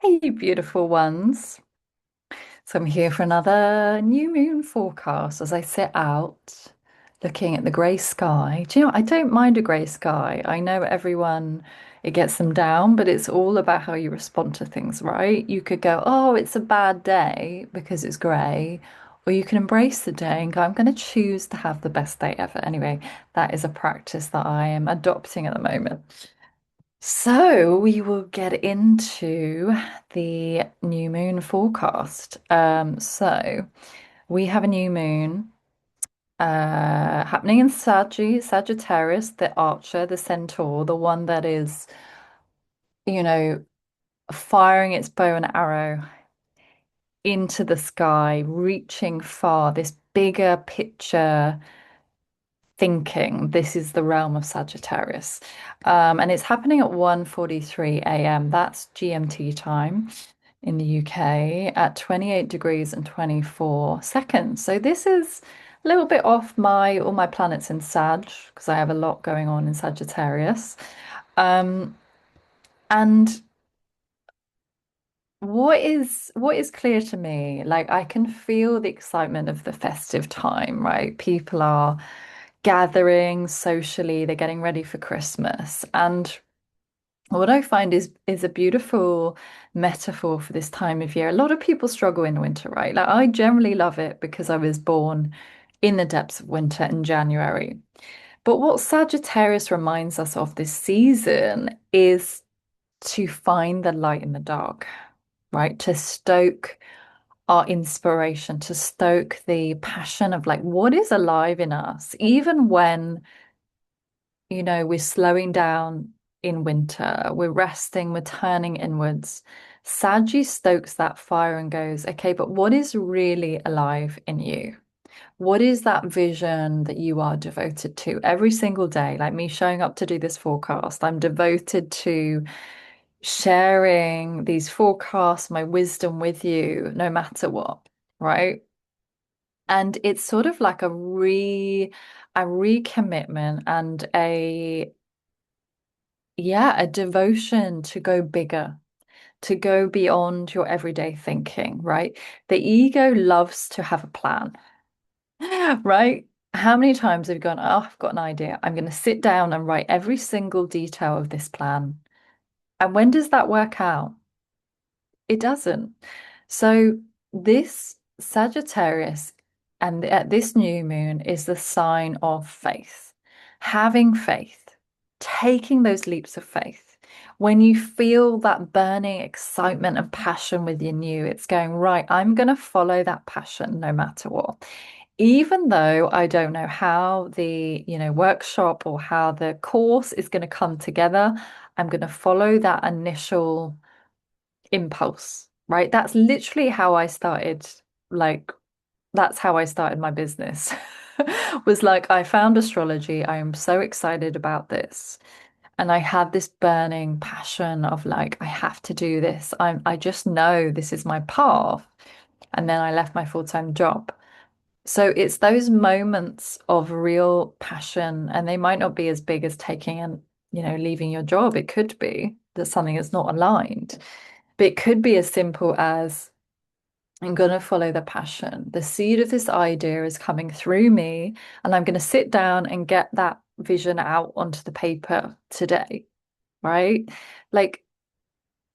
Hey, beautiful ones. So I'm here for another new moon forecast as I sit out looking at the grey sky. Do you know, I don't mind a grey sky. I know everyone, it gets them down, but it's all about how you respond to things, right? You could go, oh, it's a bad day because it's grey, or you can embrace the day and go, I'm going to choose to have the best day ever. Anyway, that is a practice that I am adopting at the moment. So we will get into the new moon forecast. So we have a new moon happening in Sagittarius, the archer, the centaur, the one that is, you know, firing its bow and arrow into the sky, reaching far, this bigger picture thinking. This is the realm of Sagittarius. And it's happening at 1:43 a.m. That's GMT time in the UK at 28 degrees and 24 seconds. So this is a little bit off my all my planets in Sag because I have a lot going on in Sagittarius. Um, and what is clear to me, like I can feel the excitement of the festive time, right? People are gathering socially, they're getting ready for Christmas. And what I find is a beautiful metaphor for this time of year. A lot of people struggle in winter, right? Like I generally love it because I was born in the depths of winter in January. But what Sagittarius reminds us of this season is to find the light in the dark, right? To stoke our inspiration, to stoke the passion of like what is alive in us, even when we're slowing down in winter, we're resting, we're turning inwards. Saggy stokes that fire and goes, okay, but what is really alive in you? What is that vision that you are devoted to every single day? Like me showing up to do this forecast, I'm devoted to sharing these forecasts, my wisdom with you, no matter what, right? And it's sort of like a recommitment and a devotion to go bigger, to go beyond your everyday thinking, right? The ego loves to have a plan, right? How many times have you gone, oh, I've got an idea. I'm going to sit down and write every single detail of this plan. And when does that work out? It doesn't. So this Sagittarius and this new moon is the sign of faith. Having faith, taking those leaps of faith. When you feel that burning excitement and passion within you, it's going, right, I'm going to follow that passion no matter what. Even though I don't know how the, workshop or how the course is going to come together, I'm going to follow that initial impulse, right? That's literally how I started, like, that's how I started my business. Was like, I found astrology. I am so excited about this. And I had this burning passion of like, I have to do this. I just know this is my path. And then I left my full-time job. So it's those moments of real passion, and they might not be as big as taking and, leaving your job. It could be that something is not aligned. But it could be as simple as I'm going to follow the passion. The seed of this idea is coming through me, and I'm going to sit down and get that vision out onto the paper today, right? Like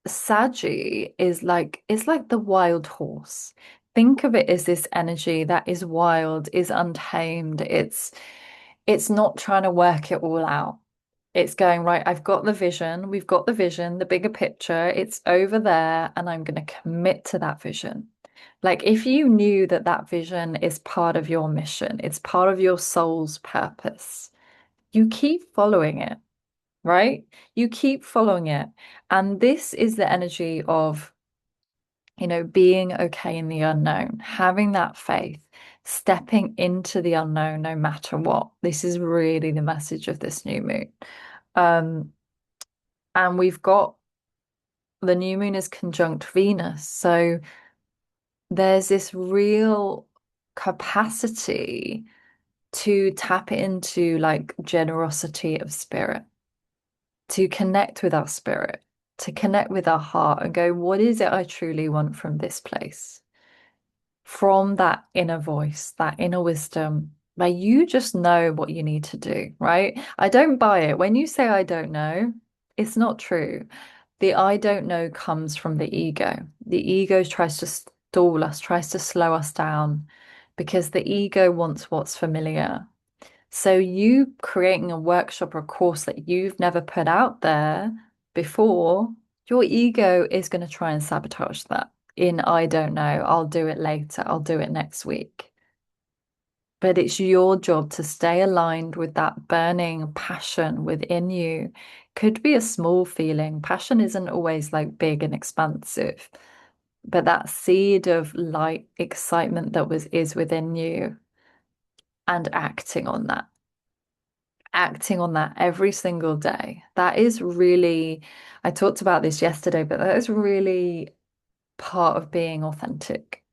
Saggy is like, it's like the wild horse. Think of it as this energy that is wild, is untamed. It's not trying to work it all out. It's going, right, I've got the vision, we've got the vision, the bigger picture, it's over there, and I'm going to commit to that vision. Like, if you knew that that vision is part of your mission, it's part of your soul's purpose, you keep following it, right? You keep following it. And this is the energy of, being okay in the unknown, having that faith, stepping into the unknown no matter what. This is really the message of this new moon. Um, and we've got the new moon is conjunct Venus. So there's this real capacity to tap into like generosity of spirit, to connect with our spirit, to connect with our heart and go, what is it I truly want from this place? From that inner voice, that inner wisdom, where you just know what you need to do, right? I don't buy it. When you say I don't know, it's not true. The I don't know comes from the ego. The ego tries to stall us, tries to slow us down because the ego wants what's familiar. So you creating a workshop or a course that you've never put out there before, your ego is going to try and sabotage that in I don't know, I'll do it later, I'll do it next week. But it's your job to stay aligned with that burning passion within you. Could be a small feeling. Passion isn't always like big and expansive, but that seed of light, excitement that was is within you and acting on that every single day. That is really, I talked about this yesterday, but that is really part of being authentic.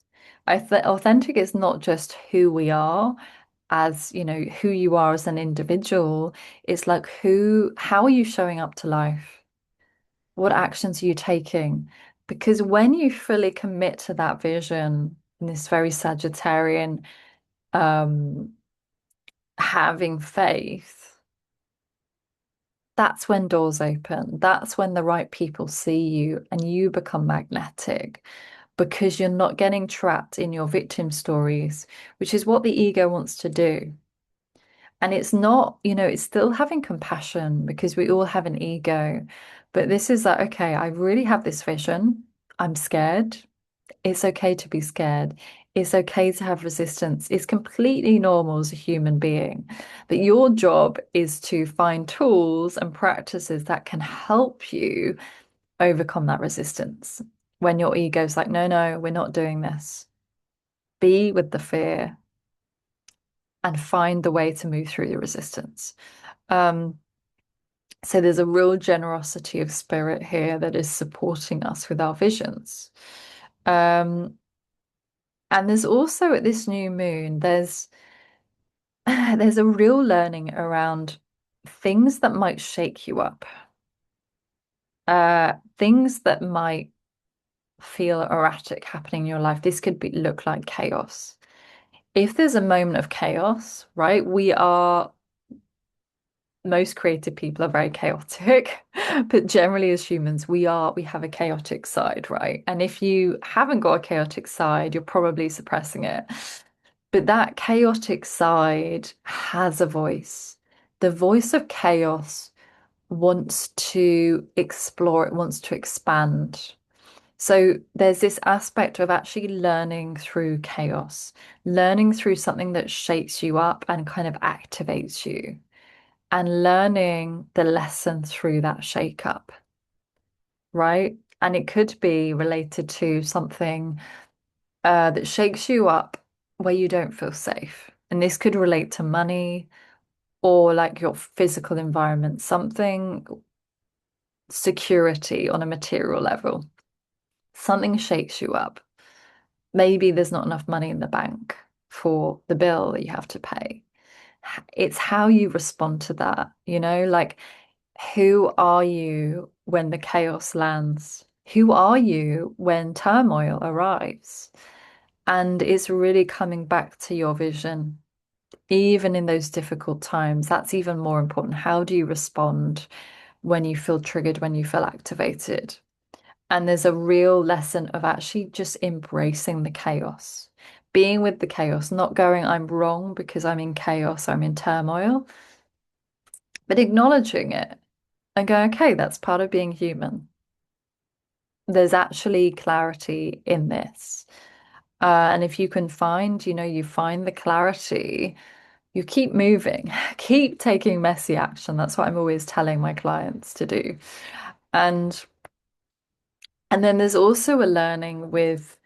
I think authentic is not just who we are as, who you are as an individual. It's like how are you showing up to life? What actions are you taking? Because when you fully commit to that vision in this very Sagittarian, um, having faith, that's when doors open. That's when the right people see you and you become magnetic because you're not getting trapped in your victim stories, which is what the ego wants to do. And it's not, it's still having compassion because we all have an ego. But this is like, okay, I really have this vision. I'm scared. It's okay to be scared. It's okay to have resistance. It's completely normal as a human being. But your job is to find tools and practices that can help you overcome that resistance. When your ego's like, no, no, we're not doing this. Be with the fear and find the way to move through the resistance. Um, so there's a real generosity of spirit here that is supporting us with our visions. Um, and there's also at this new moon, there's a real learning around things that might shake you up, things that might feel erratic happening in your life. This could look like chaos. If there's a moment of chaos, right, most creative people are very chaotic, but generally as humans, we have a chaotic side, right? And if you haven't got a chaotic side, you're probably suppressing it. But that chaotic side has a voice. The voice of chaos wants to explore, it wants to expand. So there's this aspect of actually learning through chaos, learning through something that shakes you up and kind of activates you, and learning the lesson through that shake-up, right? And it could be related to something that shakes you up where you don't feel safe. And this could relate to money or like your physical environment, something security on a material level. Something shakes you up. Maybe there's not enough money in the bank for the bill that you have to pay. It's how you respond to that, like who are you when the chaos lands? Who are you when turmoil arrives? And it's really coming back to your vision, even in those difficult times. That's even more important. How do you respond when you feel triggered, when you feel activated? And there's a real lesson of actually just embracing the chaos, being with the chaos, not going, I'm wrong because I'm in chaos, I'm in turmoil, but acknowledging it and going, okay, that's part of being human. There's actually clarity in this. And if you can find, you find the clarity, you keep moving, keep taking messy action. That's what I'm always telling my clients to do. And and then there's also a learning with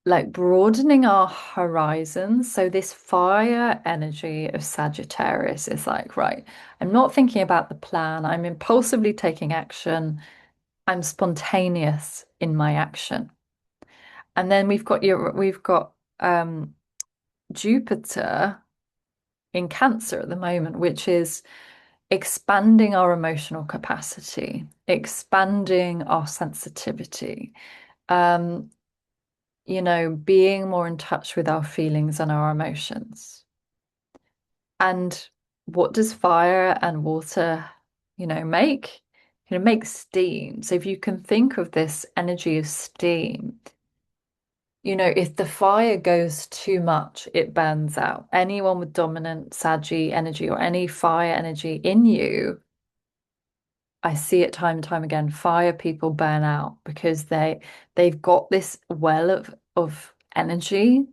like broadening our horizons. So this fire energy of Sagittarius is like, right, I'm not thinking about the plan. I'm impulsively taking action. I'm spontaneous in my action. And then we've got Jupiter in Cancer at the moment, which is expanding our emotional capacity, expanding our sensitivity, um, being more in touch with our feelings and our emotions. And what does fire and water, make? Make steam. So if you can think of this energy of steam, if the fire goes too much, it burns out. Anyone with dominant Saggy energy or any fire energy in you, I see it time and time again. Fire people burn out because they've got this well of energy,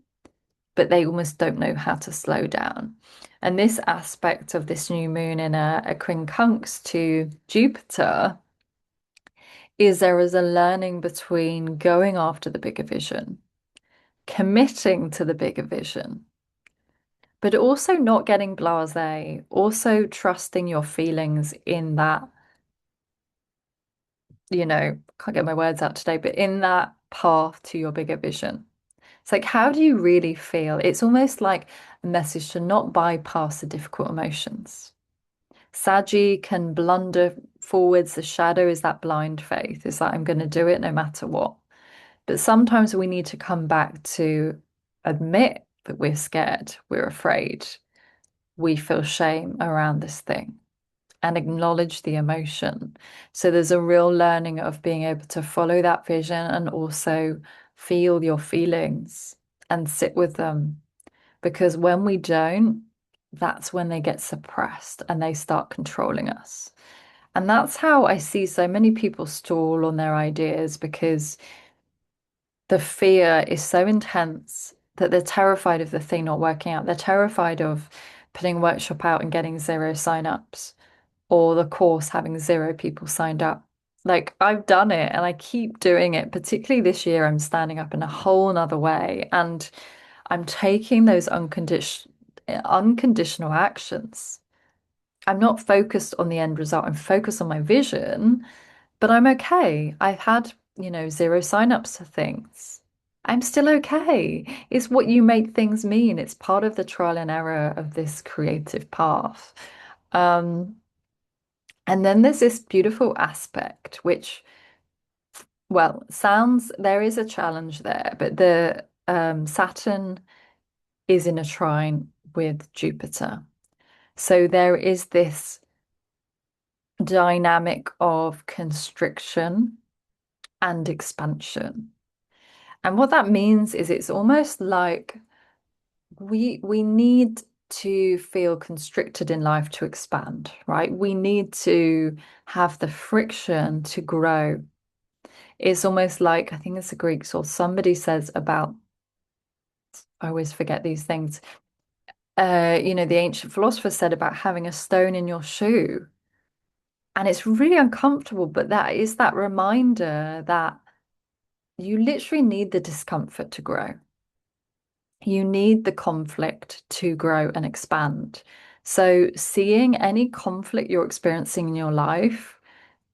but they almost don't know how to slow down. And this aspect of this new moon in a quincunx to Jupiter is there is a learning between going after the bigger vision, committing to the bigger vision, but also not getting blasé, also trusting your feelings in that, can't get my words out today, but in that path to your bigger vision. It's like, how do you really feel? It's almost like a message to not bypass the difficult emotions. Saggy can blunder forwards. The shadow is that blind faith. It's like, I'm going to do it no matter what. But sometimes we need to come back to admit that we're scared, we're afraid, we feel shame around this thing and acknowledge the emotion. So there's a real learning of being able to follow that vision and also feel your feelings and sit with them. Because when we don't, that's when they get suppressed and they start controlling us. And that's how I see so many people stall on their ideas because the fear is so intense that they're terrified of the thing not working out. They're terrified of putting a workshop out and getting zero signups or the course having zero people signed up. Like I've done it and I keep doing it, particularly this year, I'm standing up in a whole nother way and I'm taking those unconditional actions. I'm not focused on the end result. I'm focused on my vision, but I'm okay. I've had, zero signups for things. I'm still okay. It's what you make things mean. It's part of the trial and error of this creative path. Um, and then there's this beautiful aspect, which, well, sounds there is a challenge there, but the Saturn is in a trine with Jupiter. So there is this dynamic of constriction and expansion. And what that means is it's almost like we need to feel constricted in life to expand, right? We need to have the friction to grow. It's almost like, I think it's a Greek source, somebody says about, I always forget these things. The ancient philosophers said about having a stone in your shoe. And it's really uncomfortable, but that is that reminder that you literally need the discomfort to grow. You need the conflict to grow and expand. So, seeing any conflict you're experiencing in your life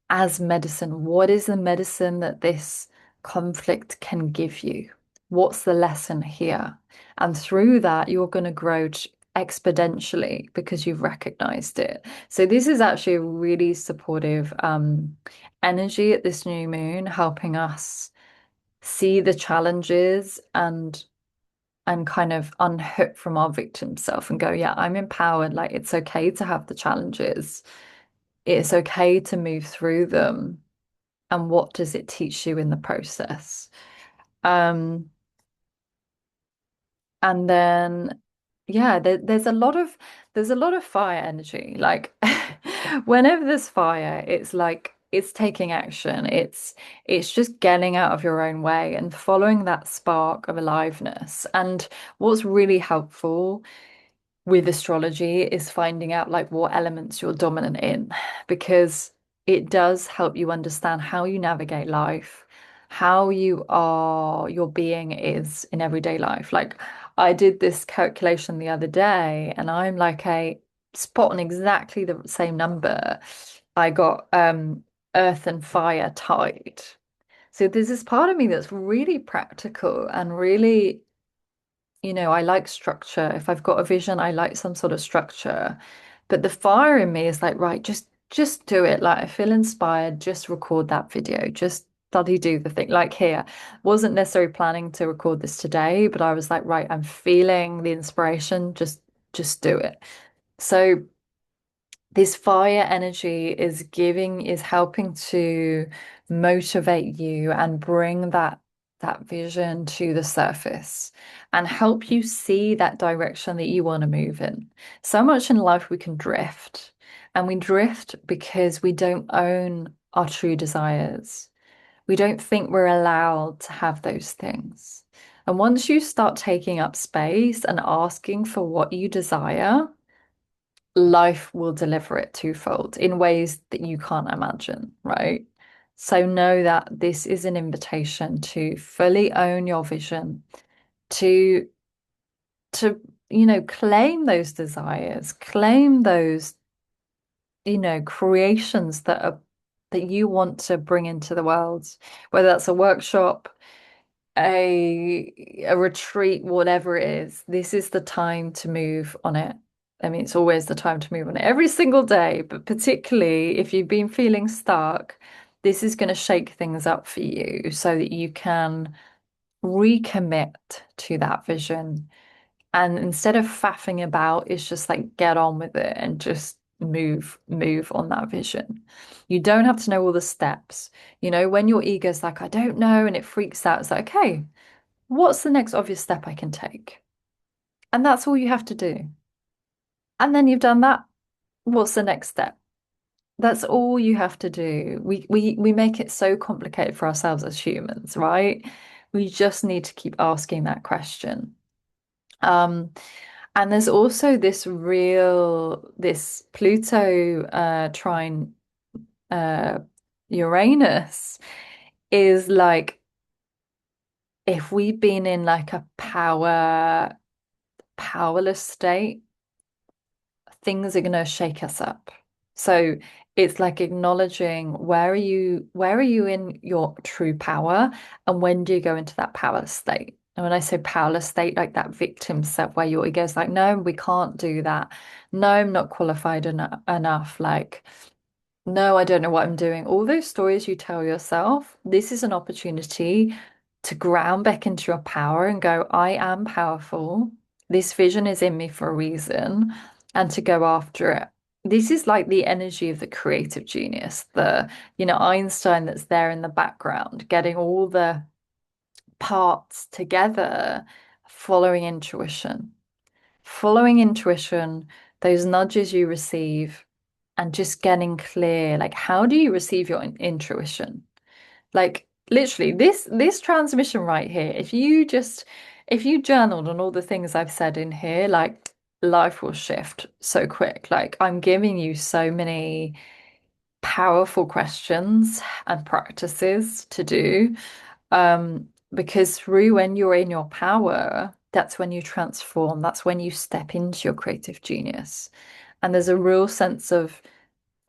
as medicine, what is the medicine that this conflict can give you? What's the lesson here? And through that, you're going to grow exponentially because you've recognized it. So, this is actually a really supportive energy at this new moon, helping us see the challenges and kind of unhook from our victim self and go, yeah, I'm empowered. Like it's okay to have the challenges. It's okay to move through them. And what does it teach you in the process? Um, and then yeah, there's a lot of fire energy. Like whenever there's fire, it's like it's taking action. It's just getting out of your own way and following that spark of aliveness. And what's really helpful with astrology is finding out like what elements you're dominant in because it does help you understand how you navigate life, how your being is in everyday life. Like I did this calculation the other day and I'm like a spot on exactly the same number. I got earth and fire tied. So there's this part of me that's really practical and really I like structure. If I've got a vision, I like some sort of structure. But the fire in me is like, right, just do it. Like I feel inspired, just record that video. Just study do the thing. Like here, wasn't necessarily planning to record this today, but I was like, right, I'm feeling the inspiration, just do it. So this fire energy is helping to motivate you and bring that vision to the surface and help you see that direction that you want to move in. So much in life we can drift, and we drift because we don't own our true desires. We don't think we're allowed to have those things. And once you start taking up space and asking for what you desire, life will deliver it twofold in ways that you can't imagine, right? So know that this is an invitation to fully own your vision, to to claim those desires, claim those, creations that you want to bring into the world, whether that's a workshop, a retreat, whatever it is. This is the time to move on it. I mean, it's always the time to move on it every single day, but particularly if you've been feeling stuck, this is going to shake things up for you so that you can recommit to that vision. And instead of faffing about, it's just like get on with it and just move on that vision. You don't have to know all the steps. When your ego's like, I don't know, and it freaks out, it's like, okay, what's the next obvious step I can take? And that's all you have to do. And then you've done that. What's the next step? That's all you have to do. We make it so complicated for ourselves as humans, right? We just need to keep asking that question. Um, and there's also this Pluto trine uh Uranus is like if we've been in like a powerless state, things are going to shake us up. So it's like acknowledging where are you in your true power, and when do you go into that powerless state? And when I say powerless state, like that victim self where your ego's like, no, we can't do that. No, I'm not qualified enough. Like, no, I don't know what I'm doing. All those stories you tell yourself, this is an opportunity to ground back into your power and go, I am powerful. This vision is in me for a reason, and to go after it. This is like the energy of the creative genius, Einstein that's there in the background, getting all the parts together, following intuition. Following intuition, those nudges you receive, and just getting clear, like how do you receive your intuition? Like literally this transmission right here, if you journaled on all the things I've said in here, like life will shift so quick. Like I'm giving you so many powerful questions and practices to do. Because through when you're in your power, that's when you transform, that's when you step into your creative genius. And there's a real sense of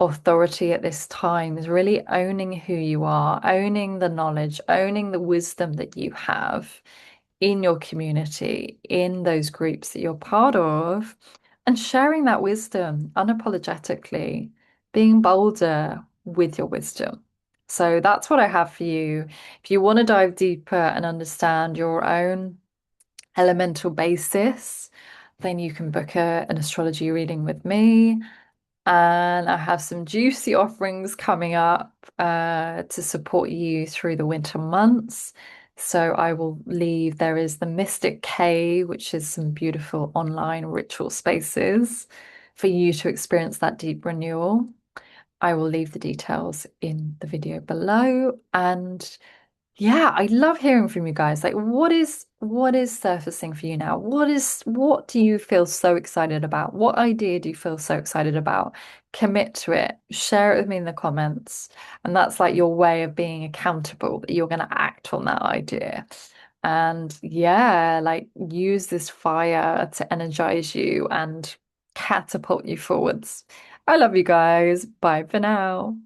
authority at this time, is really owning who you are, owning the knowledge, owning the wisdom that you have in your community, in those groups that you're part of, and sharing that wisdom unapologetically, being bolder with your wisdom. So that's what I have for you. If you want to dive deeper and understand your own elemental basis, then you can book an astrology reading with me. And I have some juicy offerings coming up to support you through the winter months. So I will leave, there is the Mystic Cave, which is some beautiful online ritual spaces for you to experience that deep renewal. I will leave the details in the video below. And yeah, I love hearing from you guys. Like, what is surfacing for you now? What do you feel so excited about? What idea do you feel so excited about? Commit to it. Share it with me in the comments. And that's like your way of being accountable that you're going to act on that idea. And yeah, like use this fire to energize you and catapult you forwards. I love you guys. Bye for now.